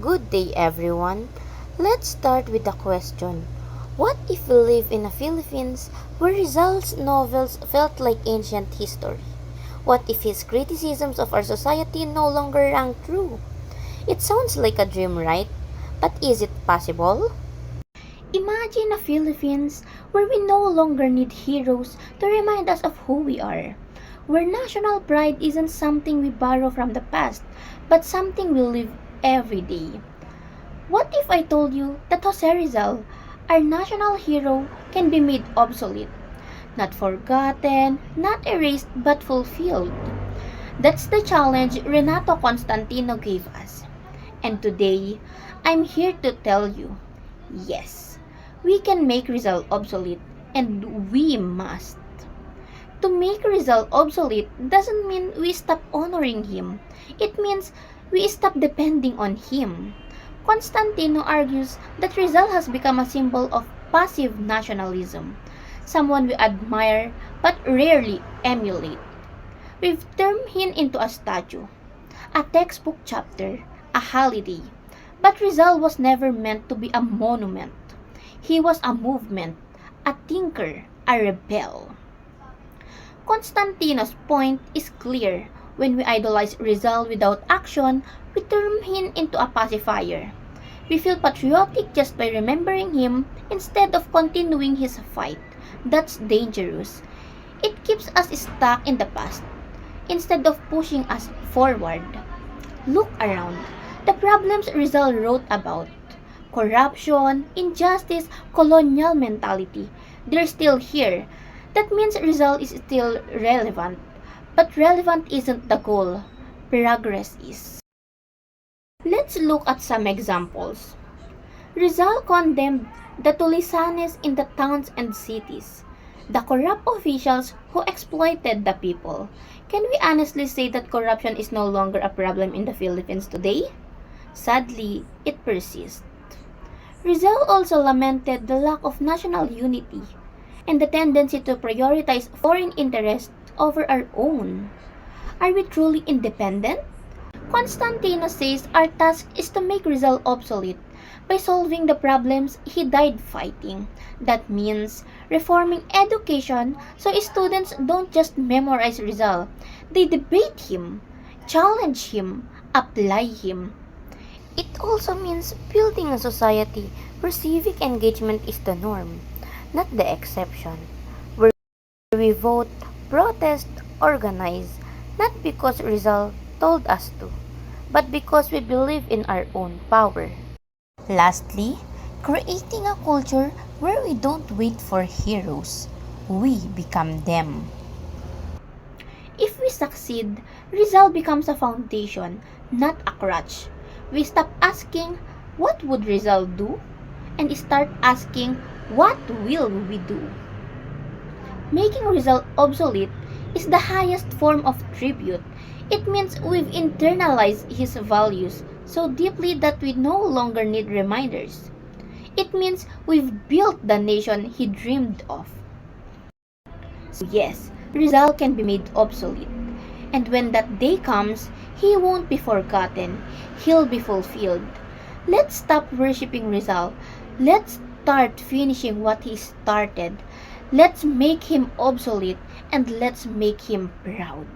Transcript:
Good day, everyone. Let's start with a question. What if we live in the Philippines where Rizal's novels felt like ancient history? What if his criticisms of our society no longer rang true? It sounds like a dream, right? But is it possible? Imagine a Philippines where we no longer need heroes to remind us of who we are. Where national pride isn't something we borrow from the past, but something we live every day. What if I told you that Jose Rizal, our national hero, can be made obsolete? Not forgotten, not erased, but fulfilled. That's the challenge Renato Constantino gave us. And today, I'm here to tell you, yes, we can make Rizal obsolete, and we must. To make Rizal obsolete doesn't mean we stop honoring him. It means we stop depending on him. Constantino argues that Rizal has become a symbol of passive nationalism, someone we admire but rarely emulate. We've turned him into a statue, a textbook chapter, a holiday. But Rizal was never meant to be a monument. He was a movement, a thinker, a rebel. Constantino's point is clear. When we idolize Rizal without action, we turn him into a pacifier. We feel patriotic just by remembering him instead of continuing his fight. That's dangerous. It keeps us stuck in the past instead of pushing us forward. Look around. The problems Rizal wrote about, corruption, injustice, colonial mentality, they're still here. That means Rizal is still relevant. But relevant isn't the goal. Progress is. Let's look at some examples. Rizal condemned the Tulisanes in the towns and cities, the corrupt officials who exploited the people. Can we honestly say that corruption is no longer a problem in the Philippines today? Sadly, it persists. Rizal also lamented the lack of national unity and the tendency to prioritize foreign interests over our own. Are we truly independent? Constantino says our task is to make Rizal obsolete by solving the problems he died fighting. That means reforming education so students don't just memorize Rizal, they debate him, challenge him, apply him. It also means building a society where civic engagement is the norm, not the exception, where we vote, protest, organize, not because Rizal told us to, but because we believe in our own power. Lastly, creating a culture where we don't wait for heroes, we become them. If we succeed, Rizal becomes a foundation, not a crutch. We stop asking, what would Rizal do? And start asking, what will we do? Making Rizal obsolete is the highest form of tribute. It means we've internalized his values so deeply that we no longer need reminders. It means we've built the nation he dreamed of. So yes, Rizal can be made obsolete. And when that day comes, he won't be forgotten. He'll be fulfilled. Let's stop worshipping Rizal. Let's start finishing what he started. Let's make him obsolete and let's make him proud.